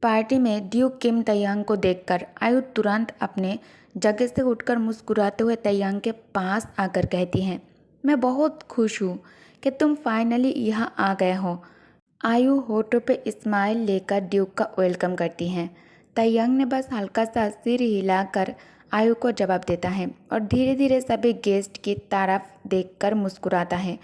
Party में Duke किम तैयांग को देखकर आयु तुरंत अपने जगह से उठकर मुस्कुराते हुए तैयांग के पास आकर कहती हैं, मैं बहुत खुश हूँ कि तुम फाइनली यहाँ आ गए हो। आयु होठों पे स्माइल लेकर ड्यूक का वेलकम करती हैं। तैयांग ने बस हल्का सा सिर हिलाकर आयु को जवाब देता है और धीरे धीरे सभी गेस्ट की तरफ देखकर मुस्कुराता है।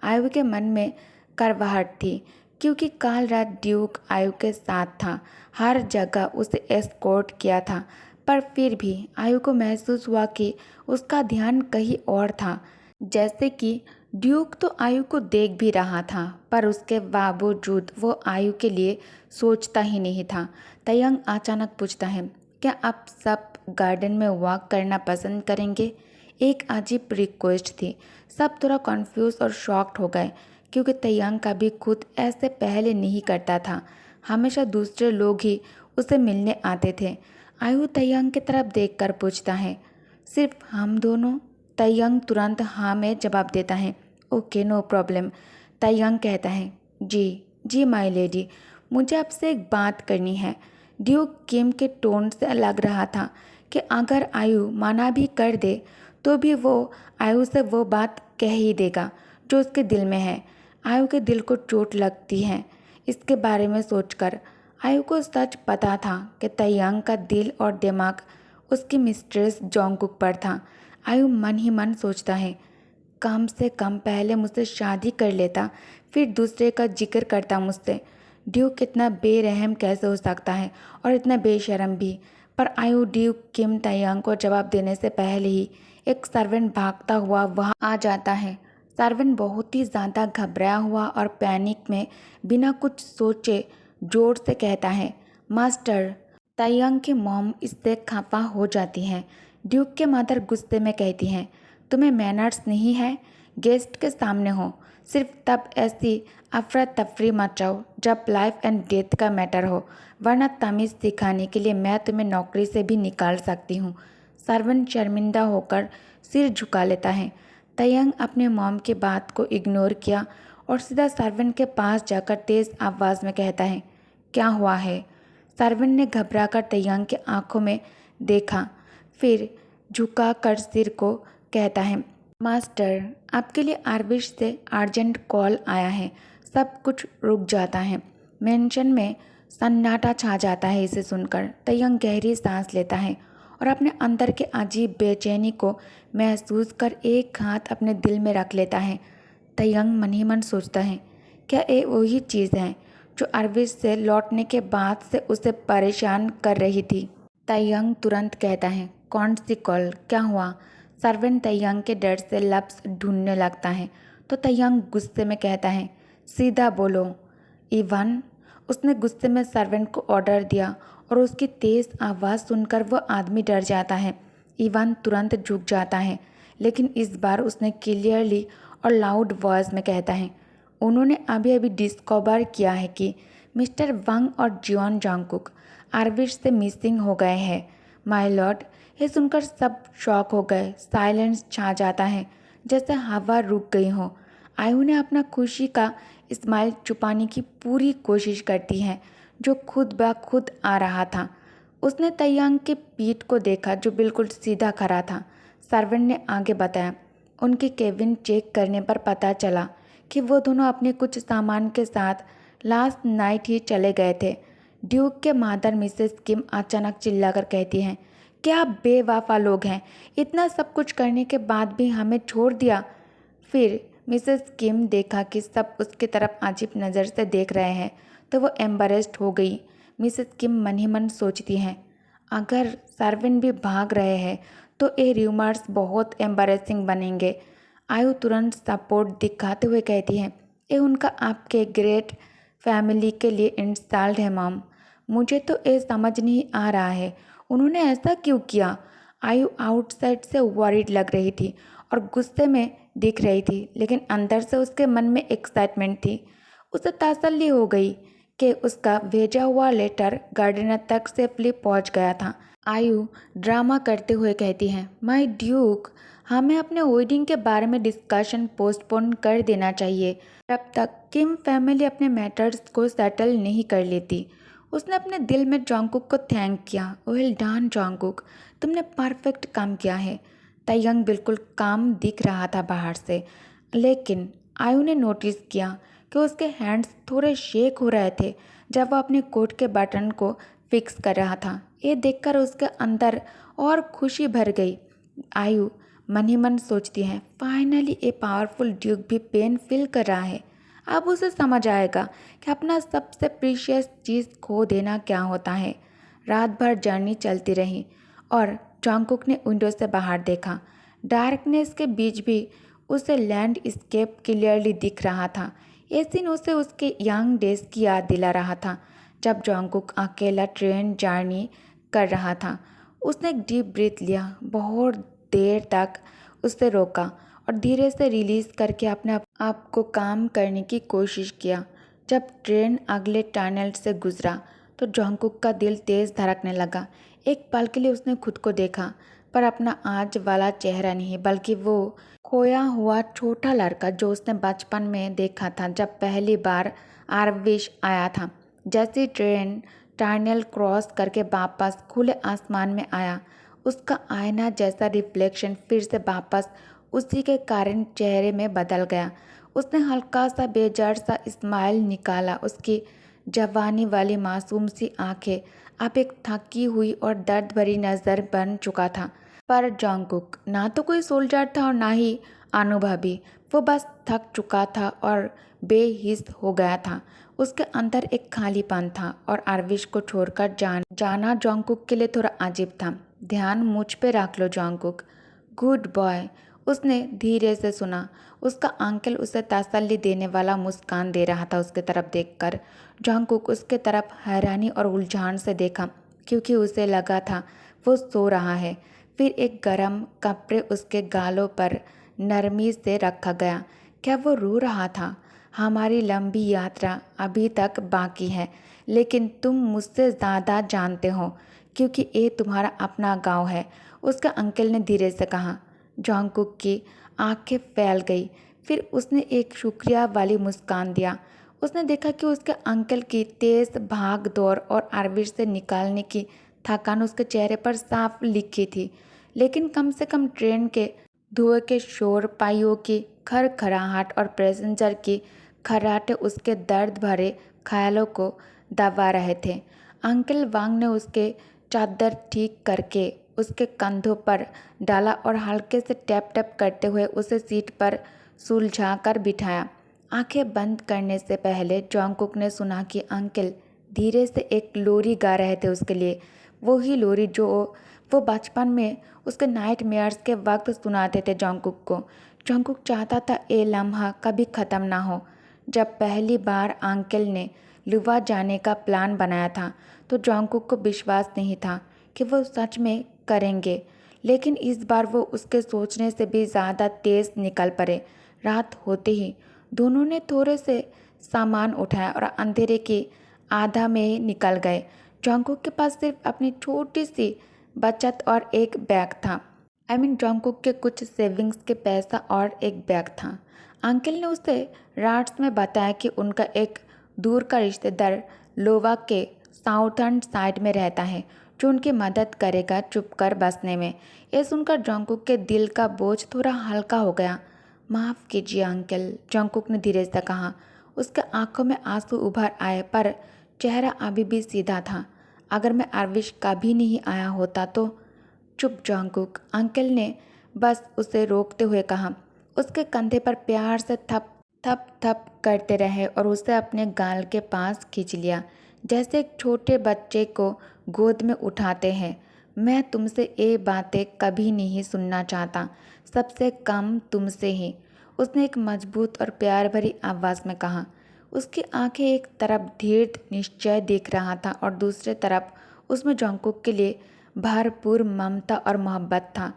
आयु के मन में करवाहट थी क्योंकि कल रात ड्यूक आयु के साथ था, हर जगह उसे एस्कॉर्ट किया था, पर फिर भी आयु को महसूस हुआ कि उसका ध्यान कहीं और था। जैसे कि ड्यूक तो आयु को देख भी रहा था, पर उसके बावजूद वो आयु के लिए सोचता ही नहीं था। तयंग अचानक पूछता है, क्या आप सब गार्डन में वॉक करना पसंद करेंगे? एक अजीब रिक्वेस्ट थी। सब थोड़ा कन्फ्यूज और शॉक्ड हो गए क्योंकि तयंग कभी खुद ऐसे पहले नहीं करता था। हमेशा दूसरे लोग ही उसे मिलने आते थे। आयु तयंग की तरफ देखकर पूछता है, सिर्फ हम दोनों? तयंग तुरंत हाँ में जवाब देता है। Okay, no problem. तयंग कहता है, जी जी माय लेडी, मुझे आपसे एक बात करनी है। ड्यूक किम के टोन से लग रहा था कि अगर आयु मना भी कर दे तो भी वो आयु से वो बात कह ही देगा जो उसके दिल में है। आयु के दिल को चोट लगती है इसके बारे में सोचकर। आयु को सच पता था कि तयंग का दिल और दिमाग उसकी मिस्ट्रेस जोंगकुक पर था। आयु मन ही मन सोचता है, कम से कम पहले मुझसे शादी कर लेता, फिर दूसरे का जिक्र करता मुझसे। ड्यूक कितना बेरहम कैसे हो सकता है और इतना बेशर्म भी। पर आयु ड्यूक किम तयंग को जवाब देने से पहले ही एक सर्वेंट भागता हुआ वहां आ जाता है। सर्वेंट बहुत ही ज़्यादा घबराया हुआ और पैनिक में बिना कुछ सोचे जोर से कहता है, मास्टर। तयंग की मॉम इससे खफा हो जाती हैं। ड्यूक के मदर गुस्से में कहती हैं, तुम्हें मैनर्स नहीं है? गेस्ट के सामने हो, सिर्फ तब ऐसी अफरा तफरी मचाओ जब लाइफ एंड डेथ का मैटर हो, वरना तमीज़ सिखाने के लिए मैं तुम्हें नौकरी से भी निकाल सकती हूँ। सर्वेंट शर्मिंदा होकर सिर झुका लेता है। तयंग अपने मॉम की बात को इग्नोर किया और सीधा सर्वेंट के पास जाकर तेज़ आवाज़ में कहता है, क्या हुआ है? सर्वेंट ने घबराकर तयंग की आंखों में देखा, फिर झुका कर सिर को कहता है, मास्टर, आपके लिए आरविश से अर्जेंट कॉल आया है। सब कुछ रुक जाता है। मेंशन में सन्नाटा छा जाता है। इसे सुनकर तयंग गहरी सांस लेता है और अपने अंदर के अजीब बेचैनी को महसूस कर एक हाथ अपने दिल में रख लेता है। तयंग मन ही मन सोचता है, क्या ये वही चीज़ है जो अरविश से लौटने के बाद से उसे परेशान कर रही थी? तयंग तुरंत कहता है, कौन सी कॉल, क्या हुआ? सर्वेंट तयंग के डर से लफ्ज़ ढूंढने लगता है तो तयंग गुस्से में कहता है, सीधा बोलो। इवन। उसने गुस्से में सर्वेंट को ऑर्डर दिया और उसकी तेज़ आवाज़ सुनकर वह आदमी डर जाता है। इवन तुरंत झुक जाता है, लेकिन इस बार उसने क्लियरली और लाउड वॉइस में कहता है, उन्होंने अभी अभी डिस्कवर किया है कि मिस्टर वंग और जियोन जोंगकुक आरविश से मिसिंग हो गए हैं। My Lord. ये सुनकर सब शॉक हो गए। साइलेंस छा जाता है, जैसे हवा रुक गई हो। आयु ने अपना खुशी का स्माइल छुपाने की पूरी कोशिश करती है जो खुद ब खुद आ रहा था। उसने तयंग के पीठ को देखा जो बिल्कुल सीधा खड़ा था। सर्वेंट ने आगे बताया, उनकी केबिन चेक करने पर पता चला कि वो दोनों अपने कुछ सामान के साथ लास्ट नाइट ही चले गए थे। ड्यूक के मादर मिसेस किम अचानक चिल्लाकर कहती हैं, क्या बेवफा लोग हैं, इतना सब कुछ करने के बाद भी हमें छोड़ दिया। फिर मिसेस किम देखा कि सब उसकी तरफ अजीब नज़र से देख रहे हैं तो वो एम्बरेस्ड हो गई। मिसेस किम मन ही मन सोचती हैं, अगर सर्वेंट भी भाग रहे हैं तो ये र्यूमर्स बहुत एम्बरेसिंग बनेंगे। आयु तुरंत सपोर्ट दिखाते हुए कहती है, ये उनका आपके ग्रेट फैमिली के लिए इंसल्ट है मॉम। मुझे तो ये समझ नहीं आ रहा है उन्होंने ऐसा क्यों किया। आयु आउटसाइड से वरीड लग रही थी और गुस्से में दिख रही थी, लेकिन अंदर से उसके मन में एक्साइटमेंट थी। उसे तसल्ली हो गई कि उसका भेजा हुआ लेटर गार्डनर तक सेफली पहुंच गया था। आयु ड्रामा करते हुए कहती है, माय ड्यूक, हमें अपने वेडिंग के बारे में डिस्कशन पोस्टपोन कर देना चाहिए जब तक किम फैमिली अपने मैटर्स को सेटल नहीं कर लेती। उसने अपने दिल में जॉन्गकुक को थैंक किया। वेल डन जॉन्गकुक, तुमने परफेक्ट काम किया है। तायंग बिल्कुल काम दिख रहा था बाहर से, लेकिन आयु ने नोटिस किया कि उसके हैंड्स थोड़े शेक हो रहे थे जब वह अपने कोट के बटन को फिक्स कर रहा था। ये देखकर उसके अंदर और खुशी भर गई। आयु मन ही मन सोचती है, फाइनली ए पावरफुल ड्यूक भी पेन फील कर रहा है। अब उसे समझ आएगा कि अपना सबसे प्रीशियस चीज़ खो देना क्या होता है। रात भर जर्नी चलती रही और जॉन्गकुक ने विंडो से बाहर देखा। डार्कनेस के बीच भी उसे लैंडस्केप क्लियरली दिख रहा था। ये सीन उसे उसके यंग डेज की याद दिला रहा था, जब जॉन्गकुक अकेला ट्रेन जर्नी कर रहा था। उसने एक डीप ब्रीथ लिया, बहुत देर तक उसे रोका और धीरे से रिलीज करके अपने आप को काम करने की कोशिश किया। जब ट्रेन अगले टनल से गुजरा तो जॉन्गकुक का दिल तेज धड़कने लगा। एक पल के लिए उसने खुद को देखा, पर अपना आज वाला चेहरा नहीं, बल्कि वो खोया हुआ छोटा लड़का जो उसने बचपन में देखा था जब पहली बार आरविश आया था। जैसी ट्रेन टनल क्रॉस करके वापस खुले आसमान में आया, उसका आईना जैसा रिफ्लेक्शन फिर से वापस उसी के कारण चेहरे में बदल गया। उसने हल्का सा बेजार सा स्माइल निकाला। उसकी जवानी वाली मासूम सी आंखें अब एक थकी हुई और दर्द भरी नज़र बन चुका था। पर जॉन्गकुक ना तो कोई सोल्जर था और ना ही अनुभवी। वो बस थक चुका था और बेहिस हो गया था। उसके अंदर एक खालीपन था और आरविश को छोड़कर जाना जॉन्गकुक के लिए थोड़ा अजीब था। ध्यान मुझ पे रख लो जॉन्गकुक। गुड बॉय, उसने धीरे से सुना। उसका अंकल उसे तसल्ली देने वाला मुस्कान दे रहा था। उसके तरफ देखकर जॉन्गकुक उसके तरफ हैरानी और उलझान से देखा, क्योंकि उसे लगा था वो सो रहा है। फिर एक गरम कपड़े उसके गालों पर नरमी से रखा गया। क्या वो रो रहा था? हमारी लंबी यात्रा अभी तक बाकी है, लेकिन तुम मुझसे ज़्यादा जानते हो, क्योंकि ये तुम्हारा अपना गांव है, उसके अंकल ने धीरे से कहा। जॉन्गकुक की आंखें फैल गई। फिर उसने एक शुक्रिया वाली मुस्कान दिया। उसने देखा कि उसके अंकल की तेज़ भाग दौड़ और आरविश से निकालने की थकान उसके चेहरे पर साफ लिखी थी, लेकिन कम से कम ट्रेन के धुएं के शोर, पाइयों की खड़खड़ाहट और पैसेंजर की खर्राटे उसके दर्द भरे ख्यालों को दबा रहे थे। अंकल वांग ने उसके चादर ठीक करके उसके कंधों पर डाला और हल्के से टैप टैप करते हुए उसे सीट पर सुलझा कर बिठाया। आंखें बंद करने से पहले जॉन्गकुक ने सुना कि अंकल धीरे से एक लोरी गा रहे थे उसके लिए। वही लोरी जो वो बचपन में उसके नाइटमेयर्स के वक्त सुनाते थे जॉन्गकुक को। जॉन्गकुक चाहता था ये लम्हा कभी ख़त्म ना हो। जब पहली बार अंकल ने लुवा जाने का प्लान बनाया था तो जॉन्गकुक को विश्वास नहीं था कि वो सच में करेंगे, लेकिन इस बार वो उसके सोचने से भी ज़्यादा तेज़ निकल पड़े। रात होते ही दोनों ने थोड़े से सामान उठाया और अंधेरे की आधा में ही निकल गए। जॉन्गकुक के पास सिर्फ अपनी छोटी सी बचत और एक बैग था। जॉन्गकुक के कुछ सेविंग्स के पैसा और एक बैग था। अंकल ने उसे राट्स में बताया कि उनका एक दूर का रिश्तेदार लोवा के साउथर्न साइड में रहता है, जो उनकी मदद करेगा चुपकर बसने में। ये सुनकर जॉन्गकुक के दिल का बोझ थोड़ा हल्का हो गया। माफ़ कीजिए अंकल, जॉन्गकुक ने धीरे से कहा। उसके आंखों में आंसू उभर आए, पर चेहरा अभी भी सीधा था। अगर मैं आरविश कभी नहीं आया होता तो। चुप जॉन्गकुक, अंकल ने बस उसे रोकते हुए कहा। उसके कंधे पर प्यार से थप थप थप करते रहे और उसे अपने गाल के पास खींच लिया, जैसे एक छोटे बच्चे को गोद में उठाते हैं। मैं तुमसे ये बातें कभी नहीं सुनना चाहता, सबसे कम तुमसे ही, उसने एक मजबूत और प्यार भरी आवाज़ में कहा। उसकी आंखें एक तरफ दृढ़ निश्चय दिख रहा था और दूसरे तरफ उसमें जॉन्गकुक के लिए भरपूर ममता और मोहब्बत था।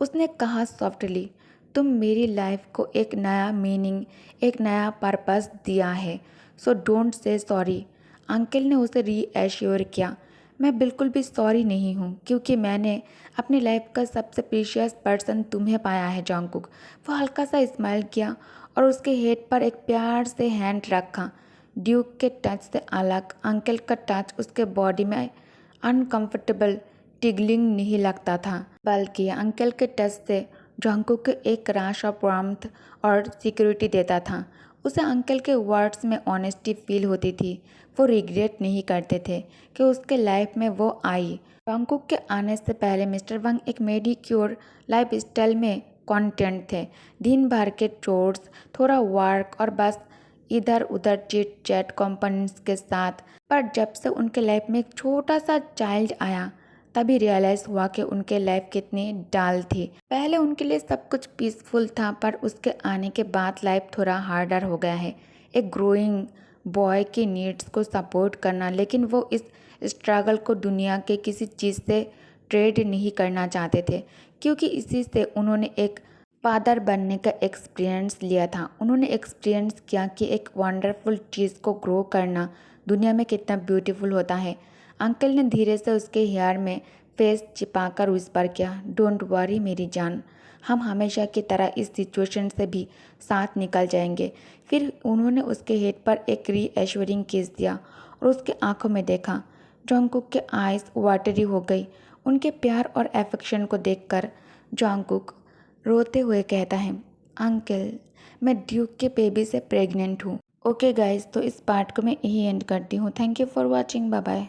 उसने कहा सॉफ्टली, तुम मेरी लाइफ को एक नया मीनिंग, एक नया पर्पस दिया है, so don't say sorry. Uncle ने उसे रीएश्योर किया। मैं बिल्कुल भी सॉरी नहीं हूँ, क्योंकि मैंने अपनी लाइफ का सबसे प्रीशियस पर्सन तुम्हें पाया है जॉन्गकुक। वो हल्का सा स्माइल किया और उसके हेड पर एक प्यार से हैंड रखा। ड्यूक के टच से अलग अंकल का टच उसके बॉडी में अनकंफर्टेबल टिगलिंग नहीं लगता था, बल्कि अंकल के टच से जंगकुक को एक रश ऑफ वार्मथ और सिक्योरिटी देता था। उसे अंकल के वर्ड्स में ऑनेस्टी फील होती थी। वो रिग्रेट नहीं करते थे कि उसके लाइफ में वो आई। जंगकुक के आने से पहले मिस्टर वांग एक मेडिक्योर लाइफस्टाइल में कॉन्टेंट थे। दिन भर के चोर्स, थोड़ा वर्क और बस इधर उधर चिट चैट कंपनीज के साथ। पर जब से उनके लाइफ में एक छोटा सा चाइल्ड आया, तभी रियलाइज हुआ कि उनके लाइफ कितनी डल थी। पहले उनके लिए सब कुछ पीसफुल था, पर उसके आने के बाद लाइफ थोड़ा हार्डर हो गया है। एक ग्रोइंग बॉय की नीड्स को सपोर्ट करना, लेकिन वो इस स्ट्रगल को दुनिया के किसी चीज़ से ट्रेड नहीं करना चाहते थे, क्योंकि इसी से उन्होंने एक फादर बनने का एक्सपीरियंस लिया था। उन्होंने एक्सपीरियंस किया कि एक वंडरफुल चीज़ को ग्रो करना दुनिया में कितना ब्यूटीफुल होता है। अंकल ने धीरे से उसके हेयर में फेस छिपाकर विस्पर किया, डोंट वरी मेरी जान, हम हमेशा की तरह इस सिचुएशन से भी साथ निकल जाएंगे। फिर उन्होंने उसके हेड पर एक रीएश्योरिंग किस दिया और उसके आंखों में देखा। जंगकुक के आइज़ वाटरी हो गई। उनके प्यार और एफेक्शन को देखकर जंगकुक रोते हुए कहता है, अंकल मैं ड्यूक के बेबी से प्रेग्नेंट हूँ। ओके गाइज, तो इस पार्ट को मैं यही एंड करती हूँ। Thank you for watching, bye bye.